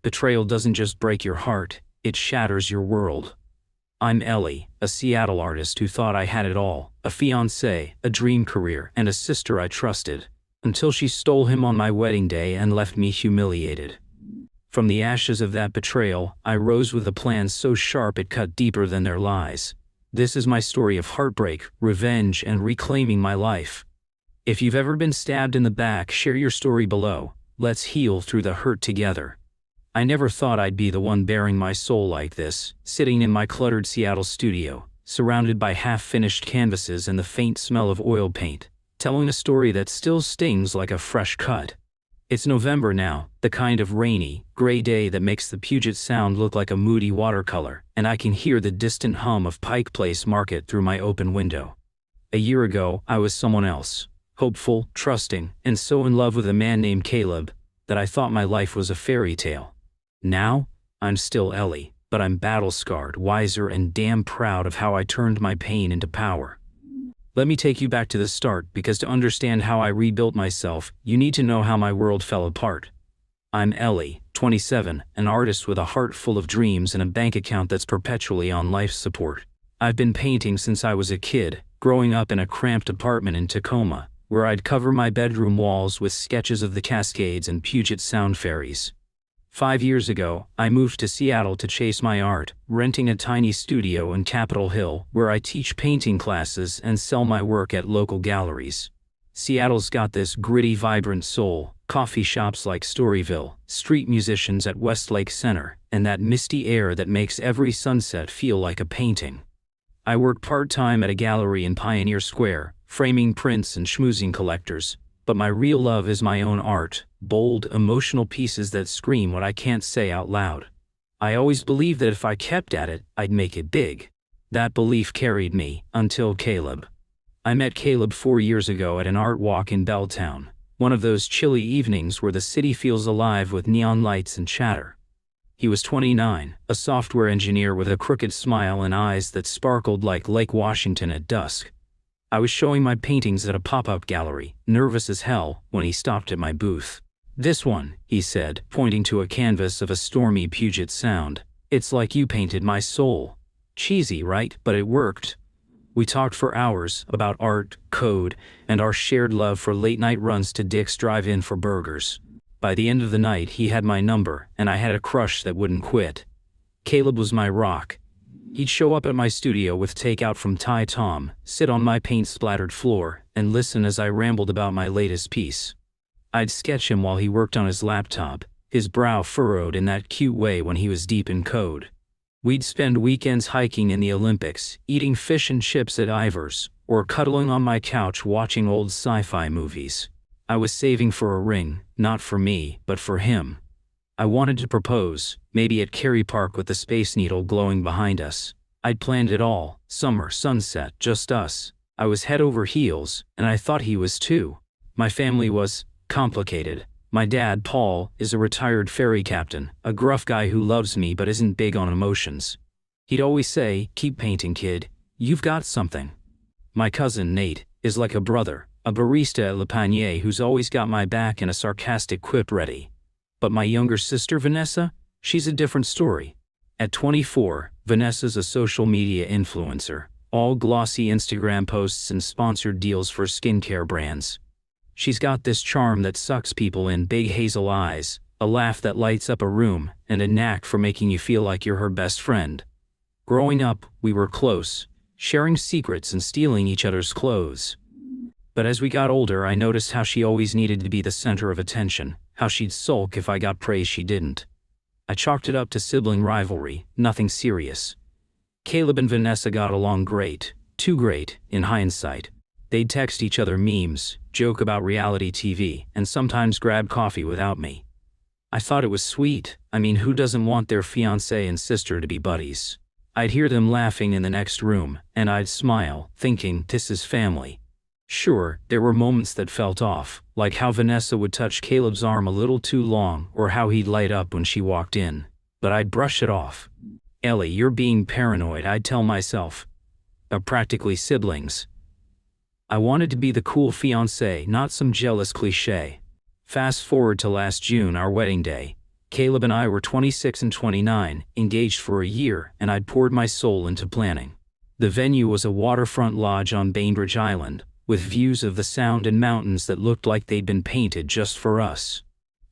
Betrayal doesn't just break your heart, it shatters your world. I'm Ellie, a Seattle artist who thought I had it all, a fiancé, a dream career, and a sister I trusted, until she stole him on my wedding day and left me humiliated. From the ashes of that betrayal, I rose with a plan so sharp it cut deeper than their lies. This is my story of heartbreak, revenge, and reclaiming my life. If you've ever been stabbed in the back, share your story below. Let's heal through the hurt together. I never thought I'd be the one bearing my soul like this, sitting in my cluttered Seattle studio, surrounded by half-finished canvases and the faint smell of oil paint, telling a story that still stings like a fresh cut. It's November now, the kind of rainy, gray day that makes the Puget Sound look like a moody watercolor, and I can hear the distant hum of Pike Place Market through my open window. A year ago, I was someone else, hopeful, trusting, and so in love with a man named Caleb that I thought my life was a fairy tale. Now, I'm still Ellie, but I'm battle-scarred, wiser, and damn proud of how I turned my pain into power. Let me take you back to the start, because to understand how I rebuilt myself, you need to know how my world fell apart. I'm Ellie, 27, an artist with a heart full of dreams and a bank account that's perpetually on life support. I've been painting since I was a kid, growing up in a cramped apartment in Tacoma, where I'd cover my bedroom walls with sketches of the Cascades and Puget Sound ferries. 5 years ago, I moved to Seattle to chase my art, renting a tiny studio in Capitol Hill where I teach painting classes and sell my work at local galleries. Seattle's got this gritty, vibrant soul, coffee shops like Storyville, street musicians at Westlake Center, and that misty air that makes every sunset feel like a painting. I work part-time at a gallery in Pioneer Square, framing prints and schmoozing collectors, but my real love is my own art, bold, emotional pieces that scream what I can't say out loud. I always believed that if I kept at it, I'd make it big. That belief carried me, until Caleb. I met Caleb 4 years ago at an art walk in Belltown, one of those chilly evenings where the city feels alive with neon lights and chatter. He was 29, a software engineer with a crooked smile and eyes that sparkled like Lake Washington at dusk. I was showing my paintings at a pop-up gallery, nervous as hell, when he stopped at my booth. "This one," he said, pointing to a canvas of a stormy Puget Sound. "It's like you painted my soul." Cheesy, right? But it worked. We talked for hours about art, code, and our shared love for late-night runs to Dick's Drive-In for burgers. By the end of the night, he had my number, and I had a crush that wouldn't quit. Caleb was my rock. He'd show up at my studio with takeout from Thai Tom, sit on my paint-splattered floor, and listen as I rambled about my latest piece. I'd sketch him while he worked on his laptop, his brow furrowed in that cute way when he was deep in code. We'd spend weekends hiking in the Olympics, eating fish and chips at Ivar's, or cuddling on my couch watching old sci-fi movies. I was saving for a ring, not for me, but for him. I wanted to propose, maybe at Cary Park with the Space Needle glowing behind us. I'd planned it all, summer, sunset, just us. I was head over heels, and I thought he was too. My family was complicated. My dad, Paul, is a retired ferry captain, a gruff guy who loves me but isn't big on emotions. He'd always say, "Keep painting, kid. You've got something." My cousin, Nate, is like a brother, a barista at Le Panier who's always got my back and a sarcastic quip ready. But my younger sister, Vanessa, she's a different story. At 24, Vanessa's a social media influencer, all glossy Instagram posts and sponsored deals for skincare brands. She's got this charm that sucks people in, big hazel eyes, a laugh that lights up a room, and a knack for making you feel like you're her best friend. Growing up, we were close, sharing secrets and stealing each other's clothes. But as we got older, I noticed how she always needed to be the center of attention, how she'd sulk if I got praise she didn't. I chalked it up to sibling rivalry, nothing serious. Caleb and Vanessa got along great, too great, in hindsight. They'd text each other memes, joke about reality TV, and sometimes grab coffee without me. I thought it was sweet. I mean, who doesn't want their fiancé and sister to be buddies? I'd hear them laughing in the next room, and I'd smile, thinking, this is family. Sure, there were moments that felt off, like how Vanessa would touch Caleb's arm a little too long or how he'd light up when she walked in. But I'd brush it off. "Ellie, you're being paranoid," I'd tell myself. Practically siblings. I wanted to be the cool fiancé, not some jealous cliché. Fast forward to last June, our wedding day. Caleb and I were 26 and 29, engaged for a year, and I'd poured my soul into planning. The venue was a waterfront lodge on Bainbridge Island, with views of the Sound and mountains that looked like they'd been painted just for us.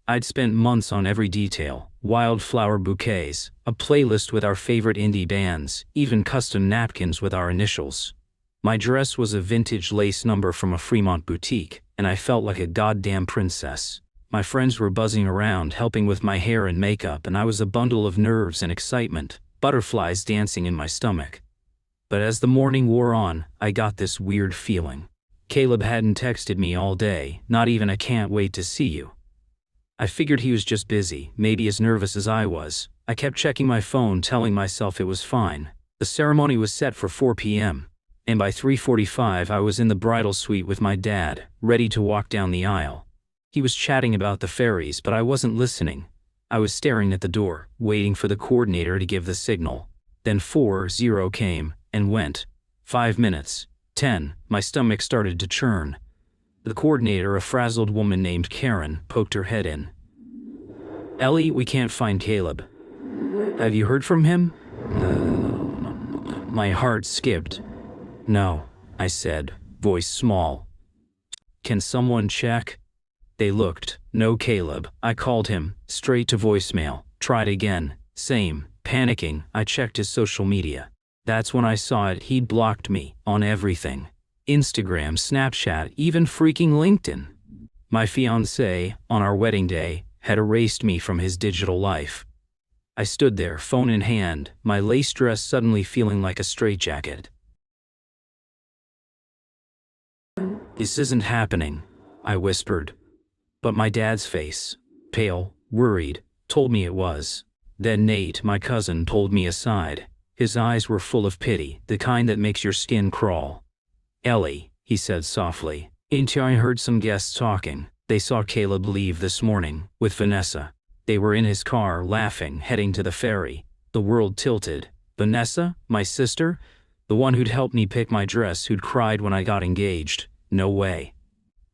I'd spent months on every detail: wildflower bouquets, a playlist with our favorite indie bands, even custom napkins with our initials. My dress was a vintage lace number from a Fremont boutique, and I felt like a goddamn princess. My friends were buzzing around, helping with my hair and makeup, and I was a bundle of nerves and excitement, butterflies dancing in my stomach. But as the morning wore on, I got this weird feeling. Caleb hadn't texted me all day, not even a "can't wait to see you." I figured he was just busy, maybe as nervous as I was. I kept checking my phone, telling myself it was fine. The ceremony was set for 4 p.m. and by 3:45 I was in the bridal suite with my dad, ready to walk down the aisle. He was chatting about the fairies, but I wasn't listening. I was staring at the door, waiting for the coordinator to give the signal. Then 4:0 came and went. 5 minutes. 10. My stomach started to churn. The coordinator, a frazzled woman named Karen, poked her head in. "Ellie, we can't find Caleb. Have you heard from him?" My heart skipped. "No," I said, voice small. "Can someone check?" They looked. No Caleb. I called him, straight to voicemail. Tried again. Same. Panicking, I checked his social media. That's when I saw it. He'd blocked me on everything. Instagram, Snapchat, even freaking LinkedIn. My fiancé, on our wedding day, had erased me from his digital life. I stood there, phone in hand, my lace dress suddenly feeling like a straitjacket. "This isn't happening," I whispered. But my dad's face, pale, worried, told me it was. Then Nate, my cousin, pulled me aside. His eyes were full of pity, the kind that makes your skin crawl. "Ellie," he said softly, I heard some guests talking. They saw Caleb leave this morning, with Vanessa. They were in his car, laughing, heading to the ferry." The world tilted. Vanessa? My sister? The one who'd helped me pick my dress, who'd cried when I got engaged? No way.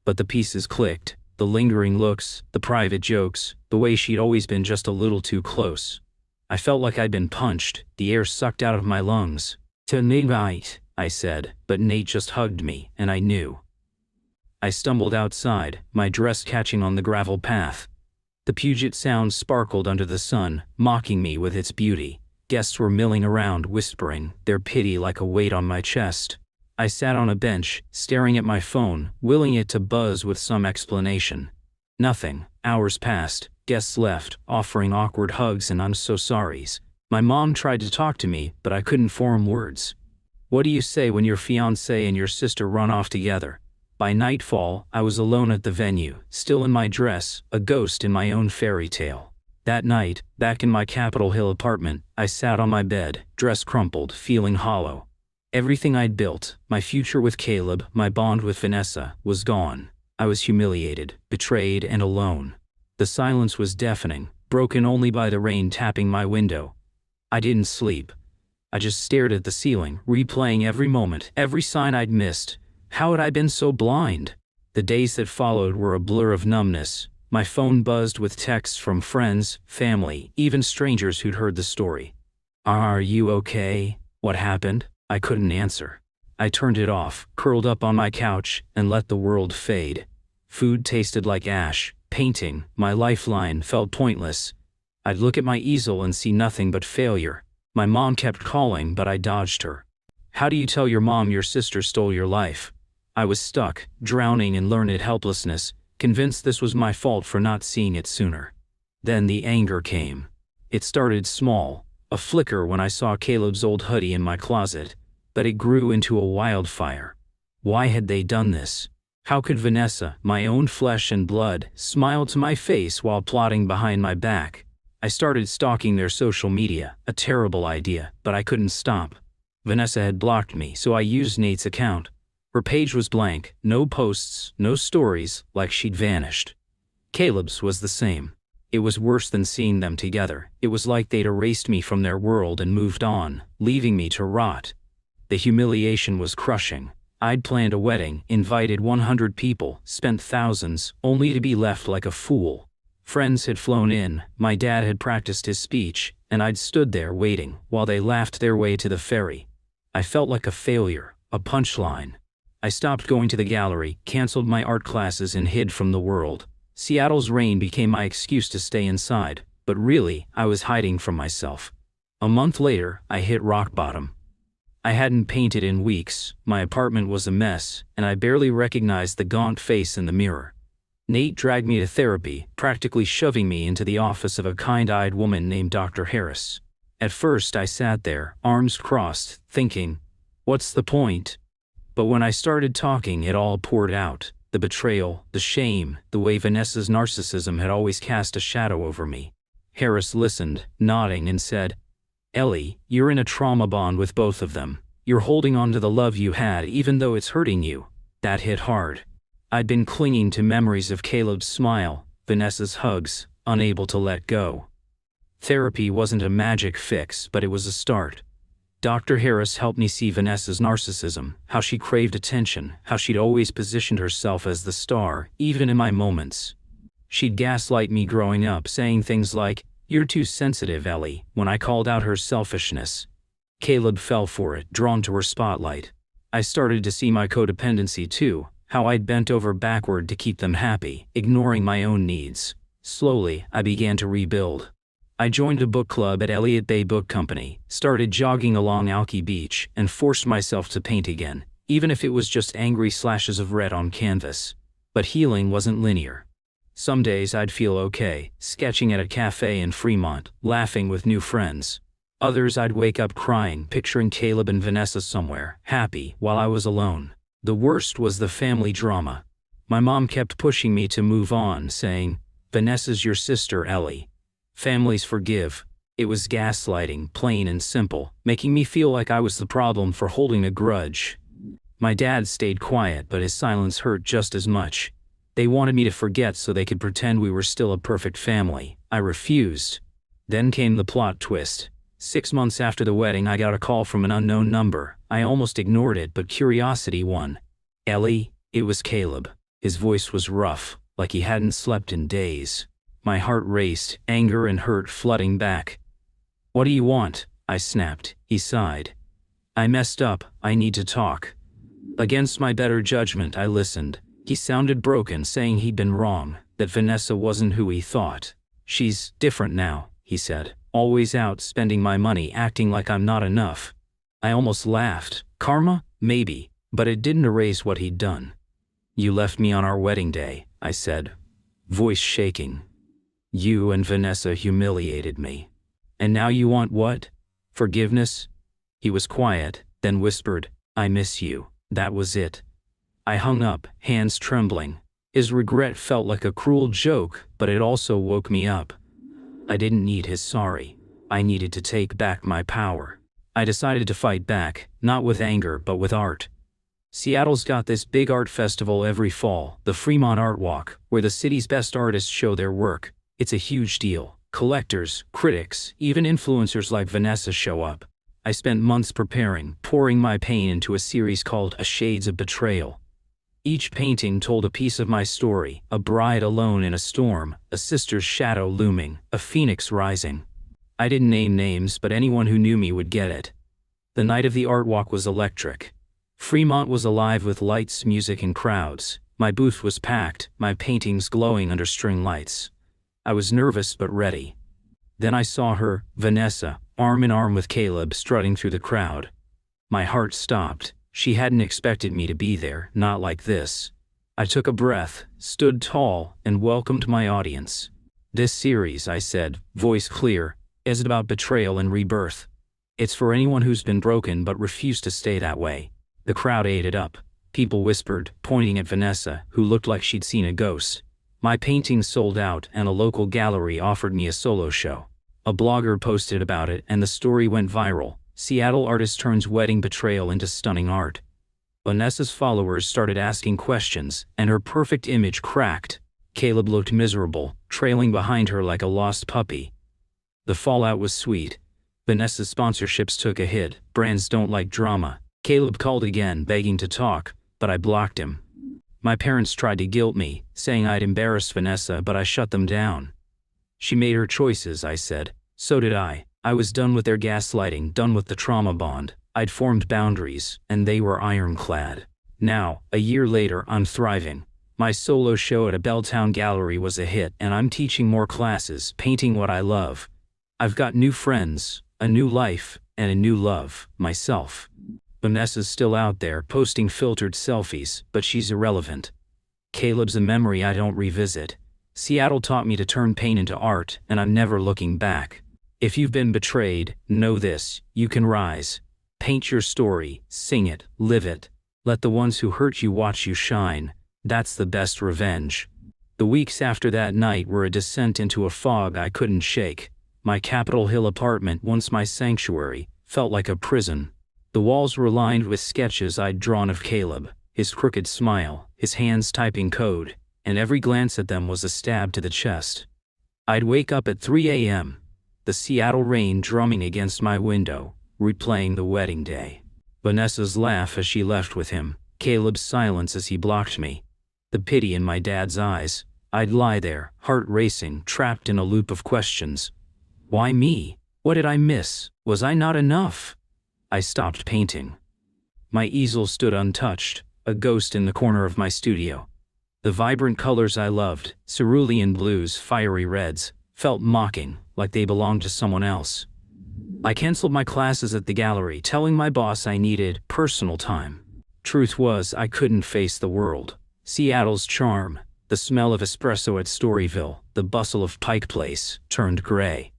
But the pieces clicked. The lingering looks, the private jokes, the way she'd always been just a little too close. I felt like I'd been punched, the air sucked out of my lungs. "Tonight," I said, but Nate just hugged me, and I knew. I stumbled outside, my dress catching on the gravel path. The Puget Sound sparkled under the sun, mocking me with its beauty. Guests were milling around, whispering, their pity like a weight on my chest. I sat on a bench, staring at my phone, willing it to buzz with some explanation. Nothing. Hours passed. Guests left, offering awkward hugs and "I'm so sorries." My mom tried to talk to me, but I couldn't form words. What do you say when your fiancé and your sister run off together? By nightfall, I was alone at the venue, still in my dress, a ghost in my own fairy tale. That night, back in my Capitol Hill apartment, I sat on my bed, dress crumpled, feeling hollow. Everything I'd built, my future with Caleb, my bond with Vanessa, was gone. I was humiliated, betrayed, and alone. The silence was deafening, broken only by the rain tapping my window. I didn't sleep. I just stared at the ceiling, replaying every moment, every sign I'd missed. How had I been so blind? The days that followed were a blur of numbness. My phone buzzed with texts from friends, family, even strangers who'd heard the story. "Are you okay? What happened?" I couldn't answer. I turned it off, curled up on my couch, and let the world fade. Food tasted like ash. Painting, my lifeline, felt pointless. I'd look at my easel and see nothing but failure. My mom kept calling, but I dodged her. "How do you tell your mom your sister stole your life?" I was stuck, drowning in learned helplessness, convinced this was my fault for not seeing it sooner. Then the anger came. It started small, a flicker when I saw Caleb's old hoodie in my closet, but it grew into a wildfire. Why had they done this? How could Vanessa, my own flesh and blood, smile to my face while plotting behind my back? I started stalking their social media, a terrible idea, but I couldn't stop. Vanessa had blocked me, so I used Nate's account. Her page was blank, no posts, no stories, like she'd vanished. Caleb's was the same. It was worse than seeing them together. It was like they'd erased me from their world and moved on, leaving me to rot. The humiliation was crushing. I'd planned a wedding, invited 100 people, spent thousands, only to be left like a fool. Friends had flown in, my dad had practiced his speech, and I'd stood there waiting while they laughed their way to the ferry. I felt like a failure, a punchline. I stopped going to the gallery, canceled my art classes, and hid from the world. Seattle's rain became my excuse to stay inside, but really, I was hiding from myself. A month later, I hit rock bottom. I hadn't painted in weeks, my apartment was a mess, and I barely recognized the gaunt face in the mirror. Nate dragged me to therapy, practically shoving me into the office of a kind-eyed woman named Dr. Harris. At first I sat there, arms crossed, thinking, what's the point? But when I started talking, it all poured out. The betrayal, the shame, the way Vanessa's narcissism had always cast a shadow over me. Harris listened, nodding, and said, Ellie, you're in a trauma bond with both of them. You're holding on to the love you had even though it's hurting you. That hit hard. I'd been clinging to memories of Caleb's smile, Vanessa's hugs, unable to let go. Therapy wasn't a magic fix, but it was a start. Dr. Harris helped me see Vanessa's narcissism, how she craved attention, how she'd always positioned herself as the star, even in my moments. She'd gaslight me growing up, saying things like, "You're too sensitive, Ellie," when I called out her selfishness. Caleb fell for it, drawn to her spotlight. I started to see my codependency too, how I'd bent over backward to keep them happy, ignoring my own needs. Slowly, I began to rebuild. I joined a book club at Elliott Bay Book Company, started jogging along Alki Beach, and forced myself to paint again, even if it was just angry slashes of red on canvas. But healing wasn't linear. Some days I'd feel okay, sketching at a cafe in Fremont, laughing with new friends. Others I'd wake up crying, picturing Caleb and Vanessa somewhere, happy, while I was alone. The worst was the family drama. My mom kept pushing me to move on, saying, "Vanessa's your sister, Ellie. Families forgive." It was gaslighting, plain and simple, making me feel like I was the problem for holding a grudge. My dad stayed quiet, but his silence hurt just as much. They wanted me to forget so they could pretend we were still a perfect family. I refused. Then came the plot twist. 6 months after the wedding, I got a call from an unknown number. I almost ignored it, but curiosity won. "Ellie?" It was Caleb. His voice was rough, like he hadn't slept in days. My heart raced, anger and hurt flooding back. "What do you want?" I snapped. He sighed. "I messed up. I need to talk." Against my better judgment, I listened. He sounded broken, saying he'd been wrong, that Vanessa wasn't who he thought. "She's different now," he said. "Always out spending my money, acting like I'm not enough." I almost laughed. Karma? Maybe. But it didn't erase what he'd done. "You left me on our wedding day," I said, voice shaking. "You and Vanessa humiliated me. And now you want what? Forgiveness?" He was quiet, then whispered, "I miss you." That was it. I hung up, hands trembling. His regret felt like a cruel joke, but it also woke me up. I didn't need his sorry. I needed to take back my power. I decided to fight back, not with anger but with art. Seattle's got this big art festival every fall, the Fremont Art Walk, where the city's best artists show their work. It's a huge deal. Collectors, critics, even influencers like Vanessa show up. I spent months preparing, pouring my pain into a series called A Shades of Betrayal. Each painting told a piece of my story: a bride alone in a storm, a sister's shadow looming, a phoenix rising. I didn't name names, but anyone who knew me would get it. The night of the art walk was electric. Fremont was alive with lights, music, and crowds. My booth was packed, my paintings glowing under string lights. I was nervous but ready. Then I saw her, Vanessa, arm in arm with Caleb, strutting through the crowd. My heart stopped. She hadn't expected me to be there, not like this. I took a breath, stood tall, and welcomed my audience. "This series," I said, voice clear, "is about betrayal and rebirth. It's for anyone who's been broken but refused to stay that way." The crowd ate it up. People whispered, pointing at Vanessa, who looked like she'd seen a ghost. My paintings sold out, and a local gallery offered me a solo show. A blogger posted about it, and the story went viral. Seattle artist turns wedding betrayal into stunning art. Vanessa's followers started asking questions, and her perfect image cracked. Caleb looked miserable, trailing behind her like a lost puppy. The fallout was sweet. Vanessa's sponsorships took a hit. Brands don't like drama. Caleb called again, begging to talk, but I blocked him. My parents tried to guilt me, saying I'd embarrassed Vanessa, but I shut them down. She made her choices, I said. So did I. I was done with their gaslighting, done with the trauma bond. I'd formed boundaries, and they were ironclad. Now, a year later, I'm thriving. My solo show at a Belltown gallery was a hit, and I'm teaching more classes, painting what I love. I've got new friends, a new life, and a new love, myself. Vanessa's still out there posting filtered selfies, but she's irrelevant. Caleb's a memory I don't revisit. Seattle taught me to turn pain into art, and I'm never looking back. If you've been betrayed, know this: you can rise. Paint your story, sing it, live it. Let the ones who hurt you watch you shine. That's the best revenge. The weeks after that night were a descent into a fog I couldn't shake. My Capitol Hill apartment, once my sanctuary, felt like a prison. The walls were lined with sketches I'd drawn of Caleb, his crooked smile, his hands typing code, and every glance at them was a stab to the chest. I'd wake up at 3 a.m., the Seattle rain drumming against my window, replaying the wedding day. Vanessa's laugh as she left with him, Caleb's silence as he blocked me, the pity in my dad's eyes. I'd lie there, heart racing, trapped in a loop of questions. Why me? What did I miss? Was I not enough? I stopped painting. My easel stood untouched, a ghost in the corner of my studio. The vibrant colors I loved, cerulean blues, fiery reds, felt mocking, like they belonged to someone else. I canceled my classes at the gallery, telling my boss I needed personal time. Truth was, I couldn't face the world. Seattle's charm, the smell of espresso at Storyville, the bustle of Pike Place, turned gray.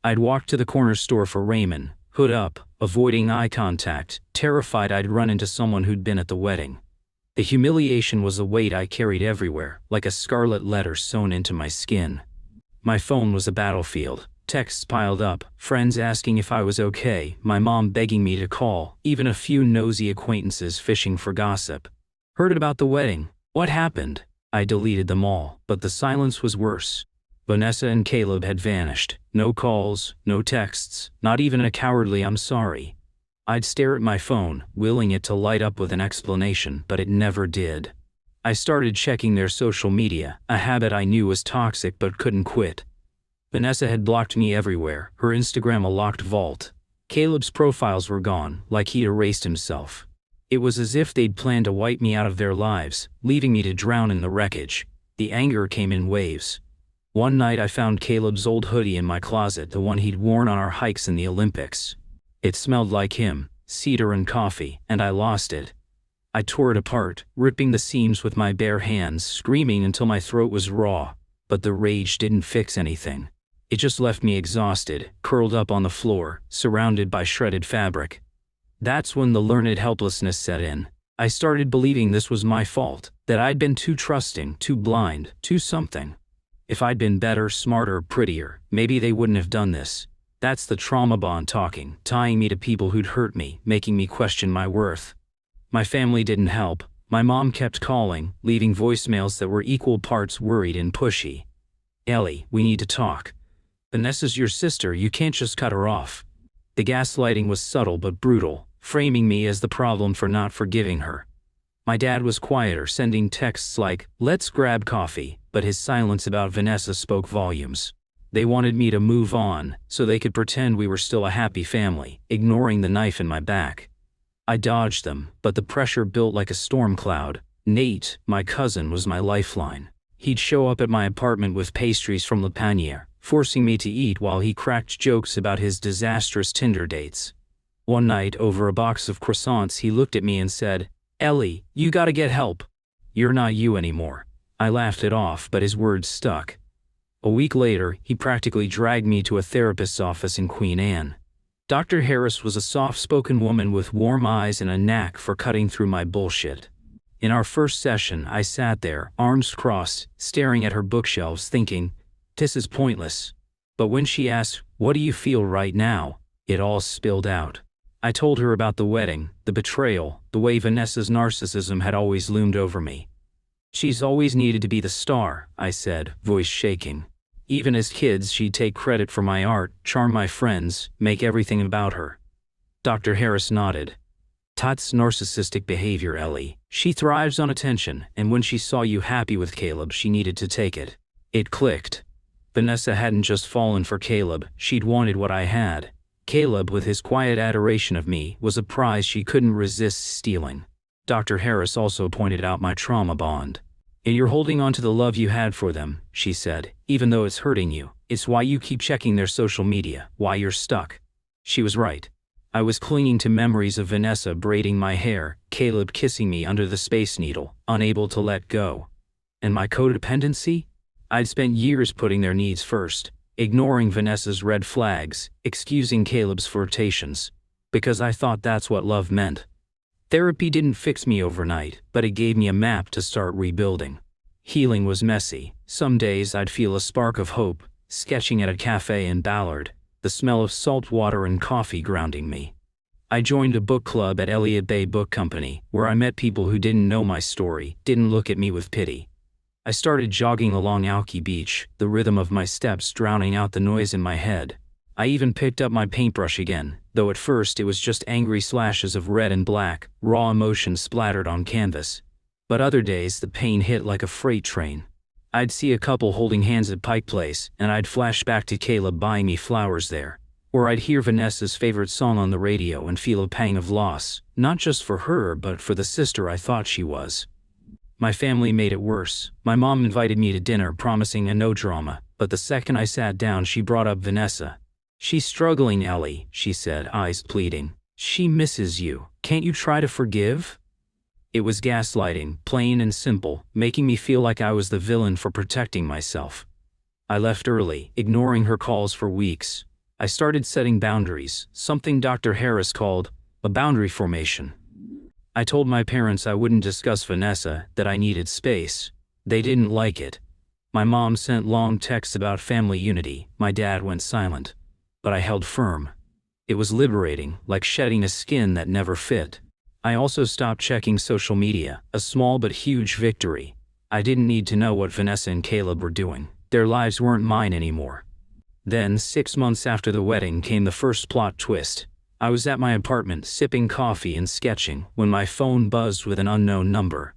I'd walked to the corner store for ramen, hood up, avoiding eye contact, terrified I'd run into someone who'd been at the wedding. The humiliation was a weight I carried everywhere, like a scarlet letter sewn into my skin. My phone was a battlefield. Texts piled up, friends asking if I was okay, my mom begging me to call, even a few nosy acquaintances fishing for gossip. Heard about the wedding. What happened? I deleted them all, but the silence was worse. Vanessa and Caleb had vanished. No calls, no texts, not even a cowardly "I'm sorry." I'd stare at my phone, willing it to light up with an explanation, but it never did. I started checking their social media, a habit I knew was toxic but couldn't quit. Vanessa had blocked me everywhere, her Instagram a locked vault. Caleb's profiles were gone, like he'd erased himself. It was as if they'd planned to wipe me out of their lives, leaving me to drown in the wreckage. The anger came in waves. One night I found Caleb's old hoodie in my closet, the one he'd worn on our hikes in the Olympics. It smelled like him, cedar and coffee, and I lost it. I tore it apart, ripping the seams with my bare hands, screaming until my throat was raw. But the rage didn't fix anything. It just left me exhausted, curled up on the floor, surrounded by shredded fabric. That's when the learned helplessness set in. I started believing this was my fault, that I'd been too trusting, too blind, too something. If I'd been better, smarter, prettier, maybe they wouldn't have done this. That's the trauma bond talking, tying me to people who'd hurt me, making me question my worth. My family didn't help. My mom kept calling, leaving voicemails that were equal parts worried and pushy. "Ellie, we need to talk. Vanessa's your sister, you can't just cut her off." The gaslighting was subtle but brutal, framing me as the problem for not forgiving her. My dad was quieter, sending texts like, "Let's grab coffee," but his silence about Vanessa spoke volumes. They wanted me to move on, so they could pretend we were still a happy family, ignoring the knife in my back. I dodged them, but the pressure built like a storm cloud. Nate, my cousin, was my lifeline. He'd show up at my apartment with pastries from Le Panier, forcing me to eat while he cracked jokes about his disastrous Tinder dates. One night, over a box of croissants, he looked at me and said, "Ellie, you gotta get help. You're not you anymore." I laughed it off, but his words stuck. A week later, he practically dragged me to a therapist's office in Queen Anne. Dr. Harris was a soft-spoken woman with warm eyes and a knack for cutting through my bullshit. In our first session, I sat there, arms crossed, staring at her bookshelves, thinking, this is pointless. But when she asked, "What do you feel right now?" it all spilled out. I told her about the wedding, the betrayal, the way Vanessa's narcissism had always loomed over me. "She's always needed to be the star," I said, voice shaking. "Even as kids, she'd take credit for my art, charm my friends, make everything about her." Dr. Harris nodded. "That's narcissistic behavior, Ellie. She thrives on attention, and when she saw you happy with Caleb, she needed to take it." It clicked. Vanessa hadn't just fallen for Caleb, she'd wanted what I had. Caleb, with his quiet adoration of me, was a prize she couldn't resist stealing. Dr. Harris also pointed out my trauma bond. And you're holding on to the love you had for them, she said, even though it's hurting you. It's why you keep checking their social media, why you're stuck. She was right. I was clinging to memories of Vanessa braiding my hair, Caleb kissing me under the Space Needle, unable to let go. And my codependency? I'd spent years putting their needs first, ignoring Vanessa's red flags, excusing Caleb's flirtations, because I thought that's what love meant. Therapy didn't fix me overnight, but it gave me a map to start rebuilding. Healing was messy. Some days I'd feel a spark of hope, sketching at a cafe in Ballard, the smell of salt water and coffee grounding me. I joined a book club at Elliott Bay Book Company, where I met people who didn't know my story, didn't look at me with pity. I started jogging along Alki Beach, the rhythm of my steps drowning out the noise in my head. I even picked up my paintbrush again, though at first it was just angry slashes of red and black, raw emotion splattered on canvas. But other days the pain hit like a freight train. I'd see a couple holding hands at Pike Place, and I'd flash back to Caleb buying me flowers there. Or I'd hear Vanessa's favorite song on the radio and feel a pang of loss, not just for her but for the sister I thought she was. My family made it worse. My mom invited me to dinner promising a no drama, but the second I sat down she brought up Vanessa. "She's struggling, Ellie," she said, eyes pleading. "She misses you. Can't you try to forgive?" It was gaslighting, plain and simple, making me feel like I was the villain for protecting myself. I left early, ignoring her calls for weeks. I started setting boundaries, something Dr. Harris called a boundary formation. I told my parents I wouldn't discuss Vanessa, that I needed space. They didn't like it. My mom sent long texts about family unity. My dad went silent. But I held firm. It was liberating, like shedding a skin that never fit. I also stopped checking social media, a small but huge victory. I didn't need to know what Vanessa and Caleb were doing. Their lives weren't mine anymore. Then, 6 months after the wedding, came the first plot twist. I was at my apartment, sipping coffee and sketching, when my phone buzzed with an unknown number.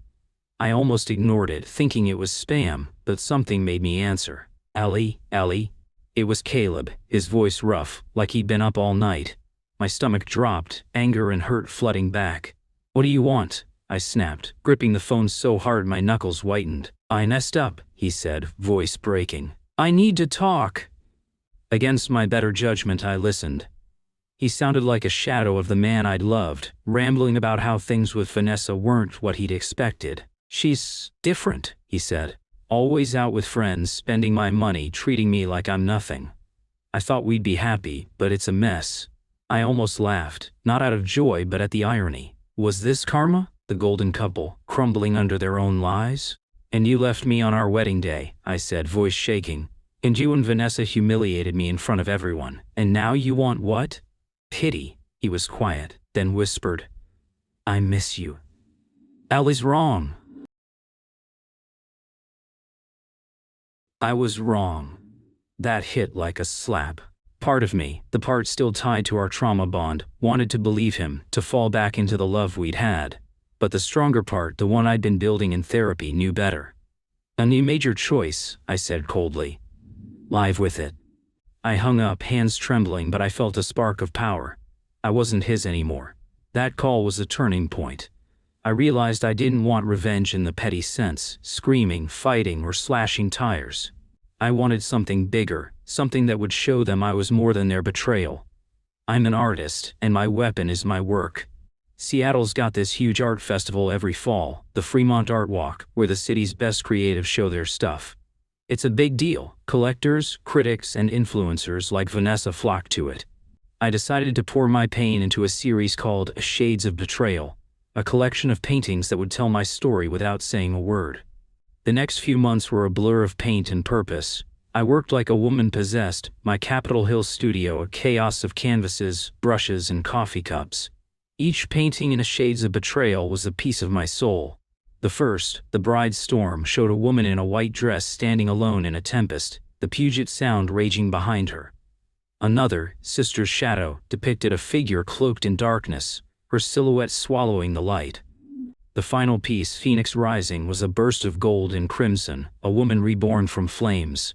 I almost ignored it, thinking it was spam, but something made me answer. "Ellie, Ellie?" It was Caleb, his voice rough, like he'd been up all night. My stomach dropped, anger and hurt flooding back. "What do you want?" I snapped, gripping the phone so hard my knuckles whitened. "I messed up," he said, voice breaking. "I need to talk." Against my better judgment I listened. He sounded like a shadow of the man I'd loved, rambling about how things with Vanessa weren't what he'd expected. "She's different," he said. "Always out with friends, spending my money, treating me like I'm nothing. I thought we'd be happy, but it's a mess." I almost laughed, not out of joy but at the irony. Was this karma? The golden couple, crumbling under their own lies? "And you left me on our wedding day," I said, voice shaking. "And you and Vanessa humiliated me in front of everyone. And now you want what?" "Pity." He was quiet, then whispered, "I miss you." Allie's wrong. I was wrong. That hit like a slap. Part of me, the part still tied to our trauma bond, wanted to believe him, to fall back into the love we'd had. But the stronger part, the one I'd been building in therapy, knew better. "And you made your choice," I said coldly. "Live with it." I hung up, hands trembling, but I felt a spark of power. I wasn't his anymore. That call was a turning point. I realized I didn't want revenge in the petty sense, screaming, fighting, or slashing tires. I wanted something bigger, something that would show them I was more than their betrayal. I'm an artist, and my weapon is my work. Seattle's got this huge art festival every fall, the Fremont Art Walk, where the city's best creatives show their stuff. It's a big deal. Collectors, critics, and influencers like Vanessa flock to it. I decided to pour my pain into a series called Shades of Betrayal, a collection of paintings that would tell my story without saying a word. The next few months were a blur of paint and purpose. I worked like a woman possessed, my Capitol Hill studio a chaos of canvases, brushes, and coffee cups. Each painting in a Shades of Betrayal was a piece of my soul. The first, The Bride's Storm, showed a woman in a white dress standing alone in a tempest, the Puget Sound raging behind her. Another, Sister's Shadow, depicted a figure cloaked in darkness, her silhouette swallowing the light. The final piece, Phoenix Rising, was a burst of gold and crimson, a woman reborn from flames.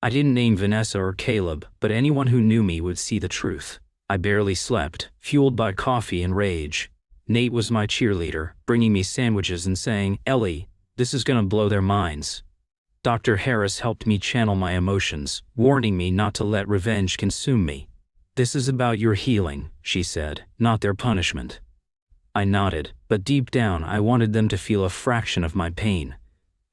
I didn't name Vanessa or Caleb, but anyone who knew me would see the truth. I barely slept, fueled by coffee and rage. Nate was my cheerleader, bringing me sandwiches and saying, "Ellie, this is gonna blow their minds." Dr. Harris helped me channel my emotions, warning me not to let revenge consume me. "This is about your healing," she said, "not their punishment." I nodded, but deep down I wanted them to feel a fraction of my pain.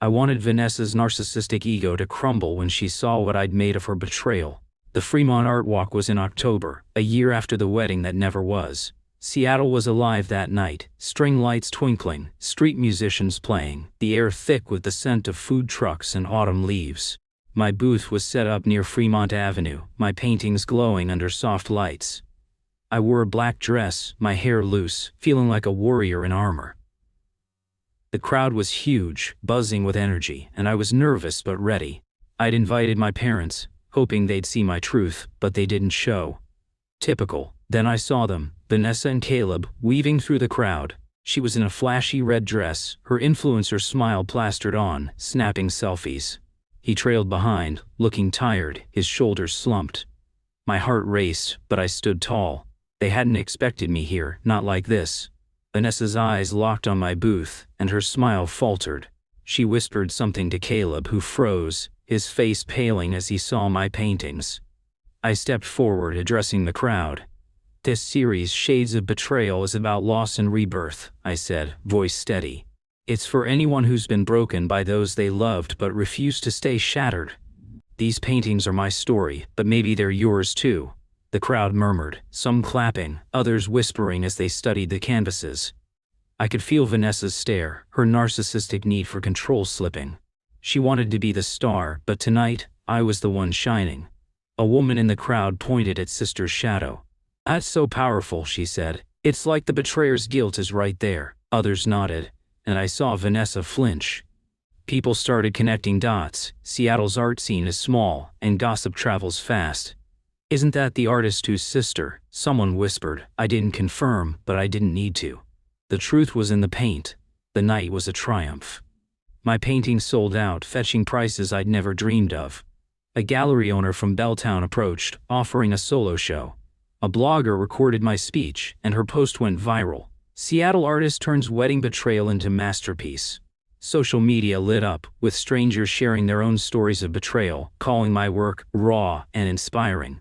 I wanted Vanessa's narcissistic ego to crumble when she saw what I'd made of her betrayal. The Fremont Art Walk was in October, a year after the wedding that never was. Seattle was alive that night, string lights twinkling, street musicians playing, the air thick with the scent of food trucks and autumn leaves. My booth was set up near Fremont Avenue, my paintings glowing under soft lights. I wore a black dress, my hair loose, feeling like a warrior in armor. The crowd was huge, buzzing with energy, and I was nervous but ready. I'd invited my parents, hoping they'd see my truth, but they didn't show. Typical. Then I saw them, Vanessa and Caleb, weaving through the crowd. She was in a flashy red dress, her influencer smile plastered on, snapping selfies. He trailed behind, looking tired, his shoulders slumped. My heart raced, but I stood tall. They hadn't expected me here, not like this. Vanessa's eyes locked on my booth, and her smile faltered. She whispered something to Caleb, who froze, his face paling as he saw my paintings. I stepped forward, addressing the crowd. "This series, Shades of Betrayal, is about loss and rebirth," I said, voice steady. "It's for anyone who's been broken by those they loved but refused to stay shattered. These paintings are my story, but maybe they're yours too." The crowd murmured, some clapping, others whispering as they studied the canvases. I could feel Vanessa's stare, her narcissistic need for control slipping. She wanted to be the star, but tonight, I was the one shining. A woman in the crowd pointed at Sister's shadow. "That's so powerful," she said. "It's like the betrayer's guilt is right there." Others nodded, and I saw Vanessa flinch. People started connecting dots. Seattle's art scene is small, and gossip travels fast. "Isn't that the artist whose sister?" someone whispered. I didn't confirm, but I didn't need to. The truth was in the paint. The night was a triumph. My paintings sold out, fetching prices I'd never dreamed of. A gallery owner from Belltown approached, offering a solo show. A blogger recorded my speech, and her post went viral. "Seattle artist turns wedding betrayal into masterpiece." Social media lit up, with strangers sharing their own stories of betrayal, calling my work raw and inspiring.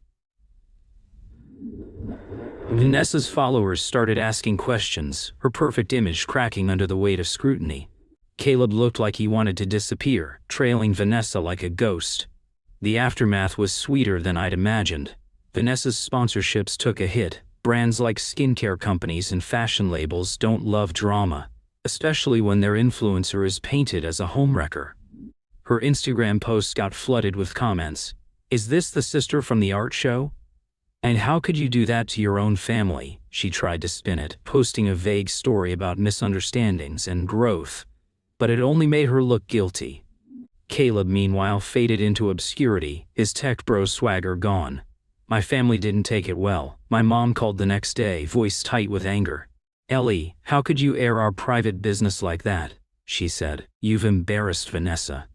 Vanessa's followers started asking questions, her perfect image cracking under the weight of scrutiny. Caleb looked like he wanted to disappear, trailing Vanessa like a ghost. The aftermath was sweeter than I'd imagined. Vanessa's sponsorships took a hit. Brands like skincare companies and fashion labels don't love drama, especially when their influencer is painted as a homewrecker. Her Instagram posts got flooded with comments. "Is this the sister from the art show? And how could you do that to your own family?" She tried to spin it, posting a vague story about misunderstandings and growth. But it only made her look guilty. Caleb, meanwhile, faded into obscurity, his tech bro swagger gone. My family didn't take it well. My mom called the next day, voice tight with anger. "Ellie, how could you air our private business like that?" she said. "You've embarrassed Vanessa."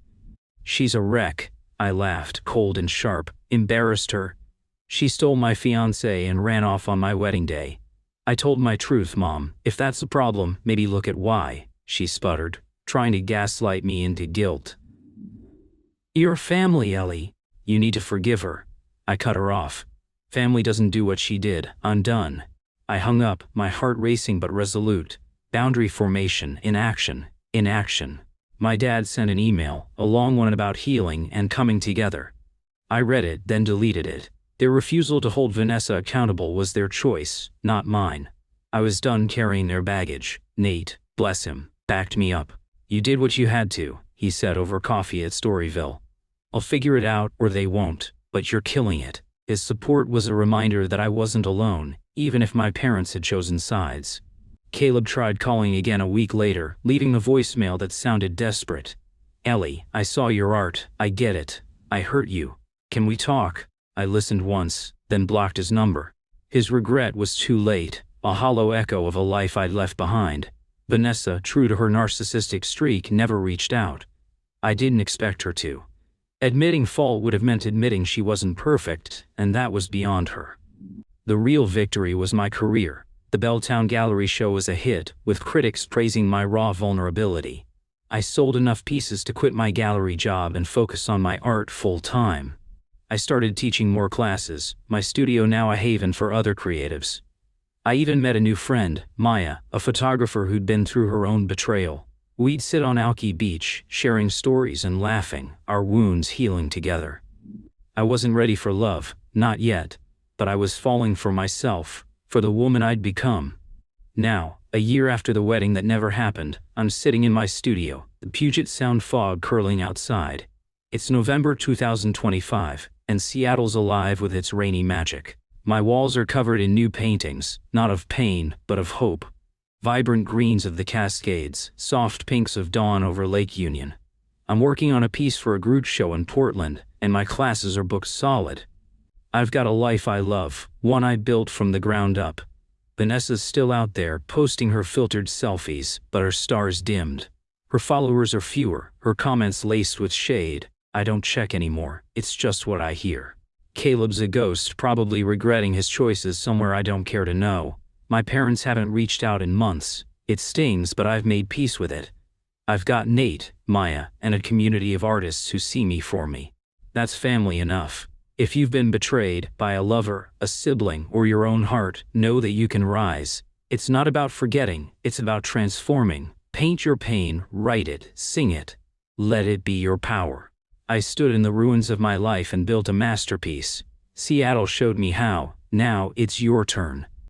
"She's a wreck," I laughed, cold and sharp. "Embarrassed her? She stole my fiancé and ran off on my wedding day." "I told my truth, Mom. If that's a problem, maybe look at why," she sputtered, trying to gaslight me into guilt. "Your family, Ellie. You need to forgive her." I cut her off. "Family doesn't do what she did. I'm done." I hung up, my heart racing but resolute. Boundary formation in action. In action. My dad sent an email, a long one about healing and coming together. I read it, then deleted it. Their refusal to hold Vanessa accountable was their choice, not mine. I was done carrying their baggage. Nate, bless him, backed me up. "You did what you had to," he said over coffee at Storyville. "I'll figure it out, or they won't, but you're killing it." His support was a reminder that I wasn't alone, even if my parents had chosen sides. Caleb tried calling again a week later, leaving a voicemail that sounded desperate. "Ellie, I saw your art. I get it. I hurt you. Can we talk?" I listened once, then blocked his number. His regret was too late, a hollow echo of a life I'd left behind. Vanessa, true to her narcissistic streak, never reached out. I didn't expect her to. Admitting fault would have meant admitting she wasn't perfect, and that was beyond her. The real victory was my career. The Belltown Gallery show was a hit, with critics praising my raw vulnerability. I sold enough pieces to quit my gallery job and focus on my art full-time. I started teaching more classes, my studio now a haven for other creatives. I even met a new friend, Maya, a photographer who'd been through her own betrayal. We'd sit on Alki Beach, sharing stories and laughing, our wounds healing together. I wasn't ready for love, not yet, but I was falling for myself, for the woman I'd become. Now, a year after the wedding that never happened, I'm sitting in my studio, the Puget Sound fog curling outside. It's November 2025, and Seattle's alive with its rainy magic. My walls are covered in new paintings, not of pain, but of hope. Vibrant greens of the Cascades, soft pinks of dawn over Lake Union. I'm working on a piece for a group show in Portland, and my classes are booked solid. I've got a life I love, one I built from the ground up. Vanessa's still out there, posting her filtered selfies, but her star's dimmed. Her followers are fewer, her comments laced with shade. I don't check anymore, it's just what I hear. Caleb's a ghost, probably regretting his choices somewhere I don't care to know. My parents haven't reached out in months. It stings, but I've made peace with it. I've got Nate, Maya, and a community of artists who see me for me. That's family enough. If you've been betrayed by a lover, a sibling, or your own heart, know that you can rise. It's not about forgetting, it's about transforming. Paint your pain, write it, sing it. Let it be your power. I stood in the ruins of my life and built a masterpiece. Seattle showed me how. Now it's your turn.